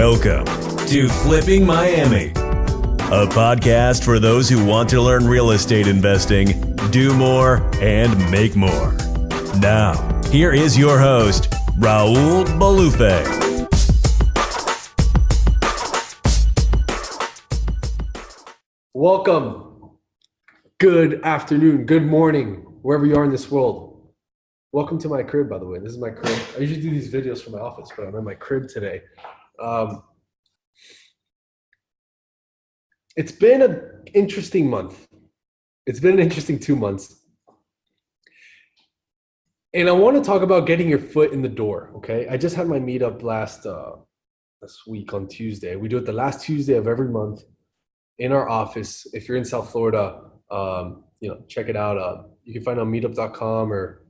Welcome to Flipping Miami, a podcast for those who want to learn real estate investing, do more, and make more. Now, here is your host, Raul Bolufe. Welcome. Good afternoon, good morning, wherever you are in this world. Welcome to my crib, by the way. This is my crib. I usually do these videos from my office, but I'm in my crib today. It's been an interesting month. It's been an interesting 2 months. And I want to talk about getting your foot in the door, okay? I just had my meetup last week on Tuesday. We do it the last Tuesday of every month in our office. If you're in South Florida, check it out. You can find it on meetup.com, or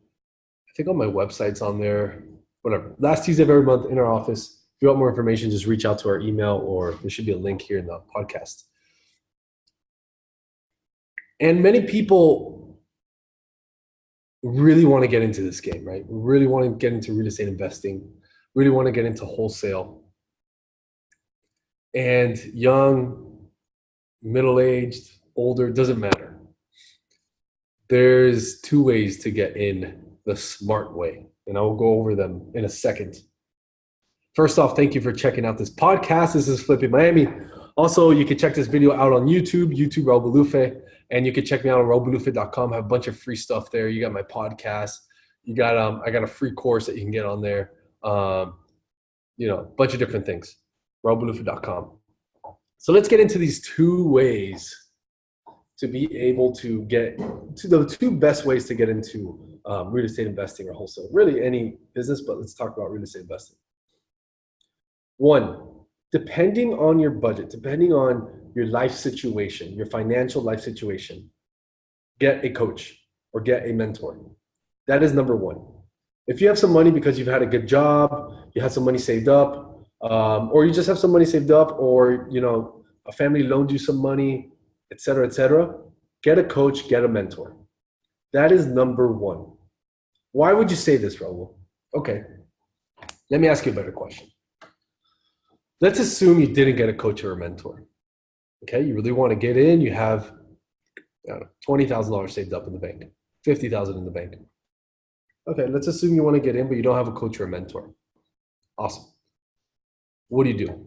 I think on my website's on there, whatever. Last Tuesday of every month in our office. If you want more information, just reach out to our email, or there should be a link here in the podcast. And many people really want to get into this game, right? Really want to get into real estate investing, really want to get into wholesale. And young, middle-aged, older, doesn't matter. There's two ways to get in the smart way, and I will go over them in a second. First off, thank you for checking out this podcast. This is Flipping Miami. Also, you can check this video out on YouTube Raul Bolufe, and you can check me out on raulbolufe.com. I have a bunch of free stuff there. You got my podcast. You got I got a free course that you can get on there. A bunch of different things. raulbolufe.com. So let's get into these two ways to be able to get to the two best ways to get into real estate investing or wholesale. Really any business, but let's talk about real estate investing. One, depending on your budget, depending on your life situation, your financial life situation, get a coach or get a mentor. That is number one. If you have some money because you've had a good job, you had some money saved up, or you just have some money saved up, or a family loaned you some money, et cetera, get a coach, get a mentor. That is number one. Why would you say this, Raul? Okay, let me ask you a better question. Let's assume you didn't get a coach or a mentor. Okay, you really want to get in, you have $20,000 saved up in the bank, $50,000 in the bank. Okay, let's assume you want to get in, but you don't have a coach or a mentor. Awesome. What do you do?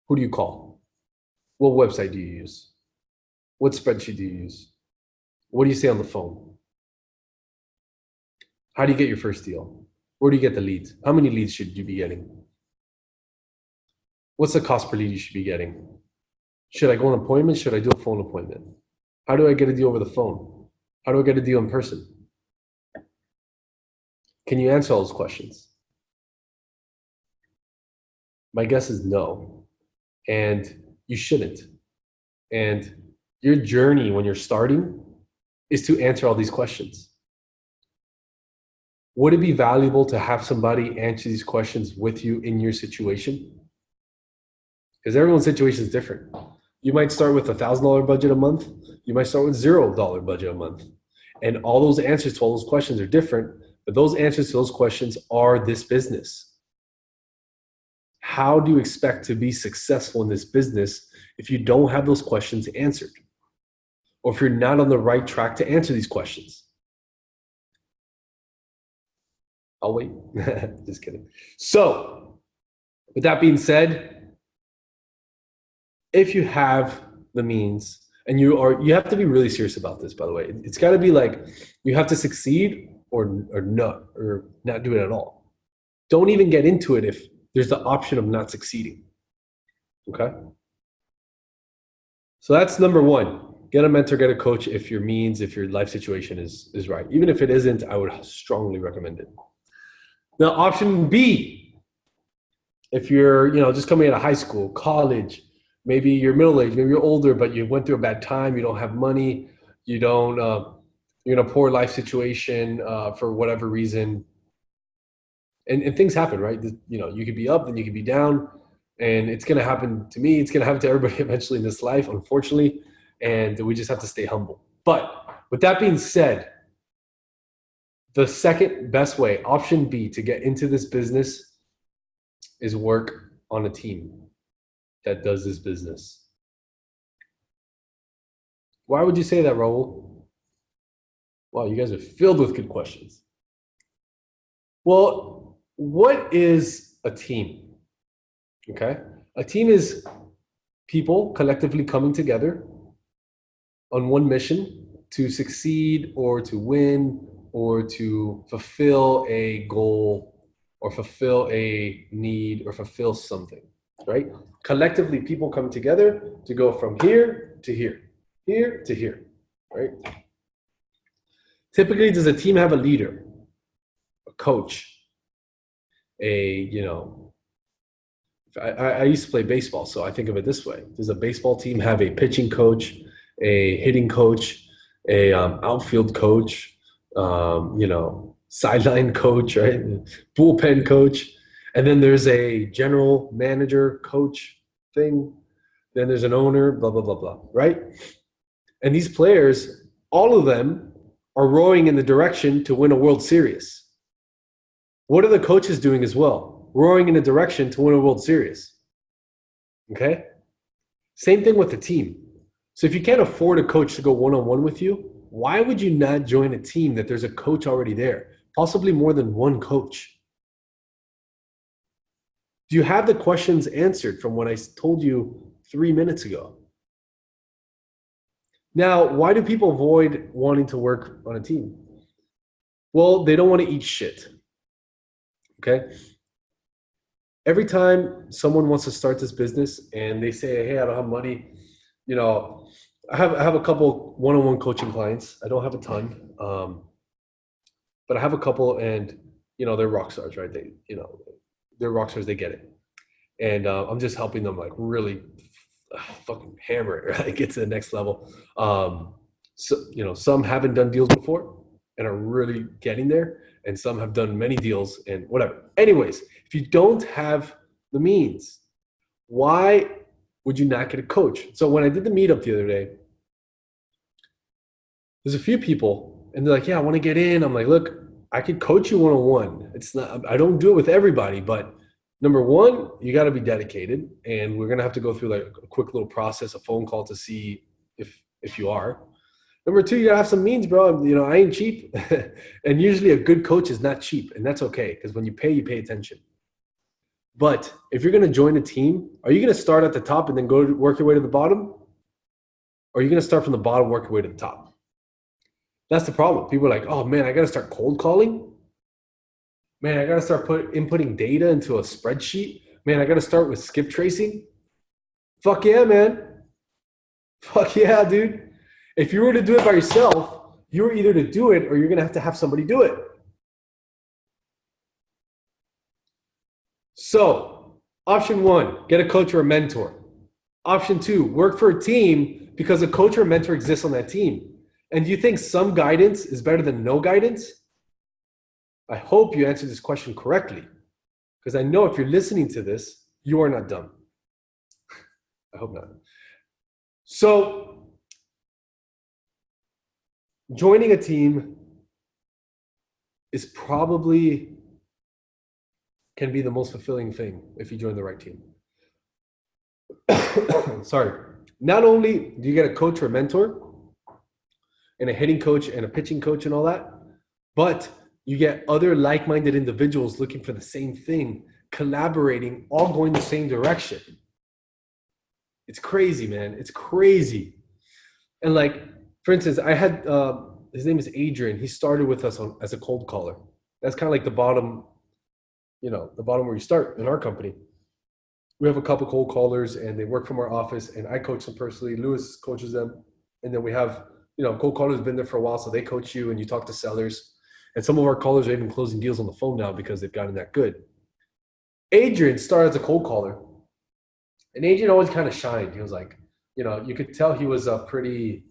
Who do you call? What website do you use? What spreadsheet do you use? What do you say on the phone? How do you get your first deal? Where do you get the leads? How many leads should you be getting? What's the cost per lead you should be getting? Should I go on an appointment? Should I do a phone appointment? How do I get a deal over the phone? How do I get a deal in person? Can you answer all those questions? My guess is no. And you shouldn't. And your journey when you're starting is to answer all these questions. Would it be valuable to have somebody answer these questions with you in your situation? Because everyone's situation is different. You might start with $1,000 budget a month. You might start with $0 budget a month. And all those answers to all those questions are different, but those answers to those questions are this business. How do you expect to be successful in this business if you don't have those questions answered? Or if you're not on the right track to answer these questions? I'll wait. Just kidding. So, with that being said, if you have the means, and you have to be really serious about this, by the way. It's got to be like you have to succeed or not do it at all. Don't even get into it if there's the option of not succeeding. Okay? So that's number one. Get a mentor, get a coach if your life situation is right. Even if it isn't, I would strongly recommend it. Now, option B, if you're just coming out of high school, college, maybe you're middle-aged, maybe you're older, but you went through a bad time, you don't have money, you're in a poor life situation for whatever reason. And things happen, right? You could be up, then you could be down, and it's going to happen to me. It's going to happen to everybody eventually in this life, unfortunately, and we just have to stay humble. But with that being said, the second best way, option B, to get into this business is work on a team that does this business. Why would you say that, Raul? Wow, you guys are filled with good questions. Well, what is a team? Okay. A team is people collectively coming together on one mission to succeed or to win or to fulfill a goal or fulfill a need or fulfill something, right? Collectively, people come together to go from here to here, here to here, right? Typically, does a team have a leader, a coach, I used to play baseball, so I think of it this way. Does a baseball team have a pitching coach, a hitting coach, a outfield coach, sideline coach, right? Bullpen coach. And then there's a general manager coach thing. Then there's an owner, blah, blah, blah, blah, right? And these players, all of them are rowing in the direction to win a World Series. What are the coaches doing as well? Rowing in a direction to win a World Series. Okay? Same thing with the team. So if you can't afford a coach to go one-on-one with you, why would you not join a team that there's a coach already there? Possibly more than one coach. Do you have the questions answered from what I told you 3 minutes ago? Now, why do people avoid wanting to work on a team? Well, they don't want to eat shit. Okay? Every time someone wants to start this business and they say, hey, I don't have money, I have a couple one-on-one coaching clients. I don't have a ton, but I have a couple, and they're rock stars, right? They're rock stars. They get it, and I'm just helping them like really fucking hammer it, right? Get to the next level. So some haven't done deals before and are really getting there, and some have done many deals and whatever. Anyways, if you don't have the means, why would you not get a coach? So when I did the meetup the other day, there's a few people and they're like, yeah, I want to get in. I'm like, look, I could coach you one-on-one. It's not, I don't do it with everybody, but number one, you got to be dedicated, and we're going to have to go through like a quick little process, a phone call to see if you are. Number two, you gotta have some means, bro. I ain't cheap. And usually a good coach is not cheap, and that's okay, because when you pay attention. But if you're gonna join a team, are you gonna start at the top and then go work your way to the bottom? Or are you gonna start from the bottom, work your way to the top? That's the problem. People are like, oh man, I gotta start cold calling. Man, I gotta start inputting data into a spreadsheet. Man, I gotta start with skip tracing. Fuck yeah, man. Fuck yeah, dude. If you were to do it by yourself, you're either to do it or you're going to have somebody do it. So, option one, get a coach or a mentor. Option two, work for a team because a coach or a mentor exists on that team. And do you think some guidance is better than no guidance? I hope you answered this question correctly, because I know if you're listening to this, you are not dumb. I hope not. So, joining a team is probably can be the most fulfilling thing if you join the right team. Sorry. Not only do you get a coach or a mentor and a hitting coach and a pitching coach and all that, but you get other like-minded individuals looking for the same thing, collaborating, all going the same direction. It's crazy, man. It's crazy. And like, for instance, I had, his name is Adrian. He started with us as a cold caller. That's kind of like the bottom where you start in our company. We have a couple cold callers and they work from our office, and I coach them personally. Lewis coaches them. And then we have, cold callers have been there for a while, so they coach you and you talk to sellers. And some of our callers are even closing deals on the phone now because they've gotten that good. Adrian started as a cold caller. And Adrian always kind of shined. He was like, you could tell he was pretty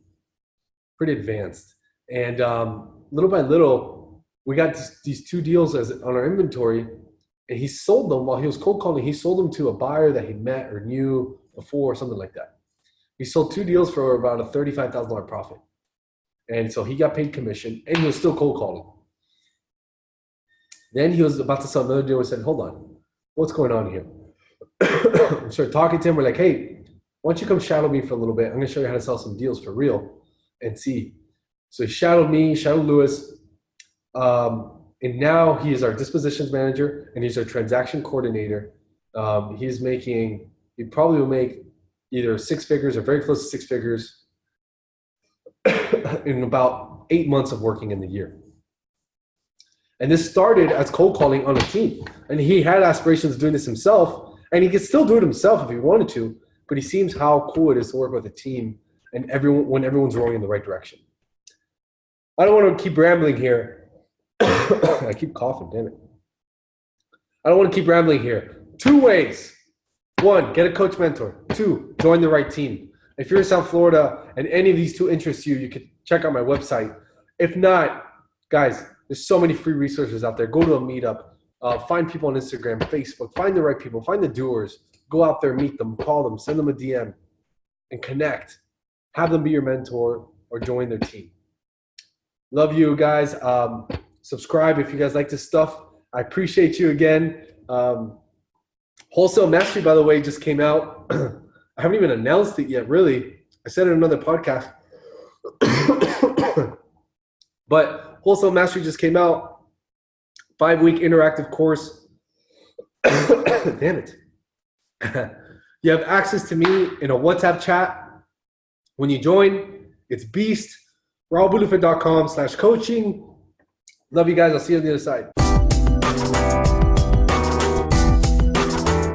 advanced. And little by little, we got these two deals on our inventory, and he sold them while he was cold calling. He sold them to a buyer that he met or knew before or something like that. He sold two deals for about a $35,000 profit. And so he got paid commission, and he was still cold calling. Then he was about to sell another deal and said, hold on, what's going on here? We started talking to him. We're like, hey, why don't you come shadow me for a little bit? I'm going to show you how to sell some deals for real and see. So he shadowed me, shadowed Lewis. And now he is our dispositions manager and he's our transaction coordinator. He probably will make either 6 figures or very close to 6 figures in about 8 months of working in the year. And this started as cold calling on a team. And he had aspirations of doing this himself, and he could still do it himself if he wanted to, but he sees how cool it is to work with a team and when everyone's rowing in the right direction. I don't want to keep rambling here. I keep coughing, damn it. I don't want to keep rambling here. 2 ways. 1, get a coach mentor. 2, join the right team. If you're in South Florida and any of these 2 interest you, you can check out my website. If not, guys, there's so many free resources out there. Go to a meetup. Find people on Instagram, Facebook. Find the right people. Find the doers. Go out there, meet them, call them, send them a DM, and connect. Have them be your mentor or join their team. Love you guys. Subscribe if you guys like this stuff. I appreciate you again. Wholesale Mastery, by the way, just came out. I haven't even announced it yet, really. I said it in another podcast. But Wholesale Mastery just came out. 5-week interactive course. Damn it. You have access to me in a WhatsApp chat. When you join, it's beast. RaulBolufe.com/coaching. Love you guys. I'll see you on the other side.